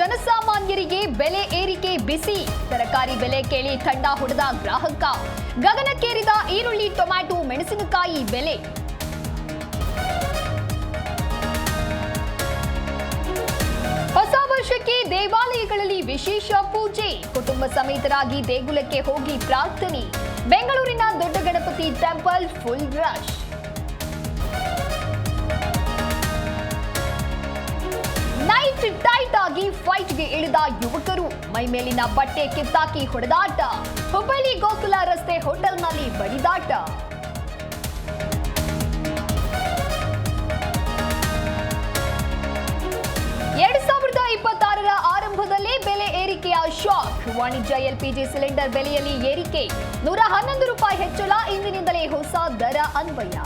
ಜನಸಾಮಾನ್ಯರಿಗೆ ಬೆಲೆ ಏರಿಕೆ ಬಿಸಿ. ತರಕಾರಿ ಬೆಲೆ ಕೇಳಿ ತಂಡ ಹೊಡೆದ ಗ್ರಾಹಕ. ಗಗನಕ್ಕೇರಿದ ಈರುಳ್ಳಿ, ಟೊಮ್ಯಾಟೊ, ಮೆಣಸಿನಕಾಯಿ ಬೆಲೆ. ಹೊಸ ವರ್ಷಕ್ಕೆ ದೇವಾಲಯಗಳಲ್ಲಿ ವಿಶೇಷ ಪೂಜೆ. ಕುಟುಂಬ ಸಮೇತರಾಗಿ ದೇಗುಲಕ್ಕೆ ಹೋಗಿ ಪ್ರಾರ್ಥನೆ. ಬೆಂಗಳೂರಿನ ದೊಡ್ಡ Ganapati temple full rush. Night tight ಆಗಿ ಫೈಟ್ಗೆ ಇಳಿದ ಯುವಕರು. ಮೈ ಮೇಲಿನ ಬಟ್ಟೆ ಕಿತ್ತಾಕಿ ಹೊಡೆದಾಟ. ಹುಬ್ಬಳ್ಳಿ ಗೋಕುಲ ರಸ್ತೆ ಹೋಟೆಲ್ನಲ್ಲಿ ಬಡಿದಾಟ. ಆರಂಭದಲ್ಲೇ ಬೆಲೆ ಏರಿಕೆಯ ಶಾಕ್. ವಾಣಿಜ್ಯ ಎಲ್ಪಿಜಿ ಸಿಲಿಂಡರ್ ಬೆಲೆಯಲ್ಲಿ ಏರಿಕೆ. 111 ರೂಪಾಯಿ ಹೆಚ್ಚಳ. ಇಂದಿನಿಂದಲೇ ಹೊಸ ದರ ಅನ್ವಯ.